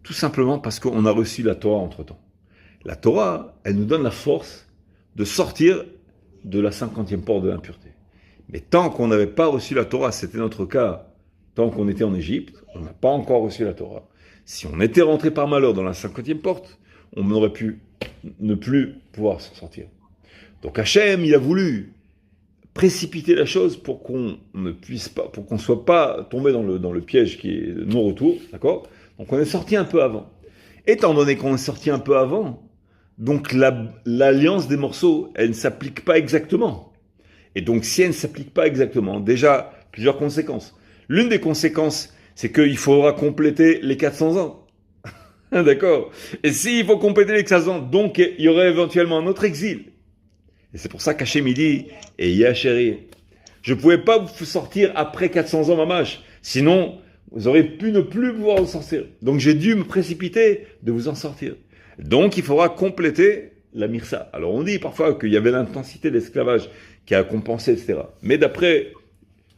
Tout simplement parce qu'on a reçu la Torah entre-temps. La Torah, elle nous donne la force de sortir de la 50e porte de l'impureté. Mais tant qu'on n'avait pas reçu la Torah, c'était notre cas, tant qu'on était en Égypte, on n'a pas encore reçu la Torah. Si on était rentré par malheur dans la 50e porte, on aurait pu ne plus pouvoir s'en sortir. Donc Hachem, il a voulu précipiter la chose pour qu'on ne puisse pas, pour qu'on ne soit pas tombé dans le piège qui est non-retour, d'accord ? Donc on est sorti un peu avant. Étant donné qu'on est sorti un peu avant, donc l'alliance des morceaux, elle ne s'applique pas exactement. Et donc si elle ne s'applique pas exactement, déjà plusieurs conséquences. L'une des conséquences, c'est qu'il faudra compléter les 400 ans. D'accord ? Et s'il faut compléter les 400 ans, donc il y aurait éventuellement un autre exil. Et c'est pour ça qu'Hachem il dit, et Yachéri, je ne pouvais pas vous sortir après 400 ans, mamash. Sinon, vous aurez pu ne plus pouvoir en sortir. Donc j'ai dû me précipiter de vous en sortir. Donc il faudra compléter la Mirsa. Alors on dit parfois qu'il y avait l'intensité de l'esclavage qui a compensé, etc. Mais d'après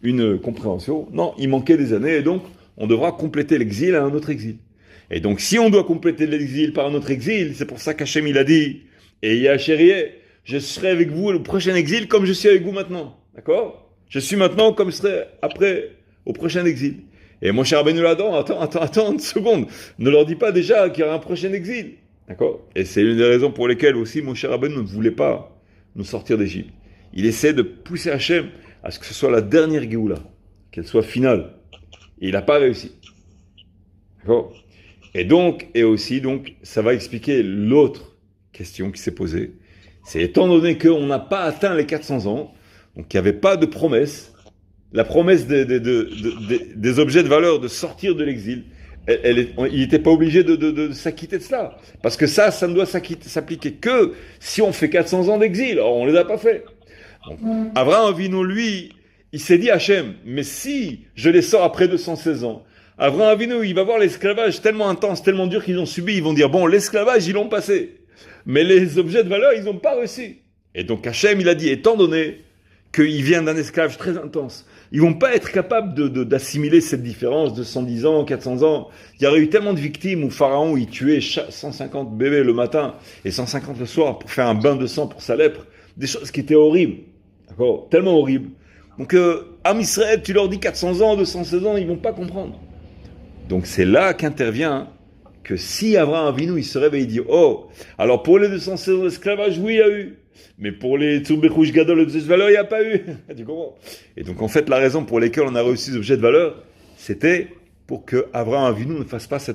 une compréhension, non, il manquait des années et donc on devra compléter l'exil à un autre exil. Et donc si on doit compléter l'exil par un autre exil, c'est pour ça qu'Hachem il a dit, et Yachéri, je serai avec vous au prochain exil comme je suis avec vous maintenant. D'accord ? Je suis maintenant comme je serai après au prochain exil. Et mon cher Rabbeinu attends une seconde. Ne leur dis pas déjà qu'il y aura un prochain exil. D'accord ? Et c'est une des raisons pour lesquelles aussi mon cher Rabbeinu ne voulait pas nous sortir d'Égypte. Il essaie de pousser Hachem à ce que ce soit la dernière Géoula, qu'elle soit finale. Et il n'a pas réussi. D'accord ? Et aussi, ça va expliquer l'autre question qui s'est posée. C'est étant donné qu'on n'a pas atteint les 400 ans, donc il n'y avait pas de promesse, la promesse des objets de valeur de sortir de l'exil, il n'était pas obligé de s'acquitter de cela. Parce que ça ne doit s'appliquer que si on fait 400 ans d'exil. Or, on ne les a pas fait. Donc, Abraham Avinu, lui, il s'est dit Hachem, mais si je les sors après 216 ans, Abraham Avinu, il va voir l'esclavage tellement intense, tellement dur qu'ils ont subi, ils vont dire, bon, l'esclavage, ils l'ont passé. Mais les objets de valeur, ils n'ont pas reçu. Et donc Hachem, il a dit, étant donné qu'il vient d'un esclavage très intense, ils vont pas être capables d'assimiler cette différence de 110 ans, 400 ans. Il y aurait eu tellement de victimes où Pharaon, il tuait 150 bébés le matin et 150 le soir pour faire un bain de sang pour sa lèpre. Des choses qui étaient horribles. D'accord ? Tellement horribles. Donc, Am Israël, tu leur dis 400 ans, 216 ans, ils vont pas comprendre. Donc c'est là qu'intervient que si Abraham Avinu, il se réveille et dit, oh, alors pour les 216 ans d'esclavage, oui, il y a eu. Mais pour les Tzubechouch Gadol et Tzuz Valeur, il n'y a pas eu. Tu comprends ? Et donc, en fait, la raison pour laquelle on a reçu ces objets de valeur, c'était pour que Abraham Avinu ne fasse pas cette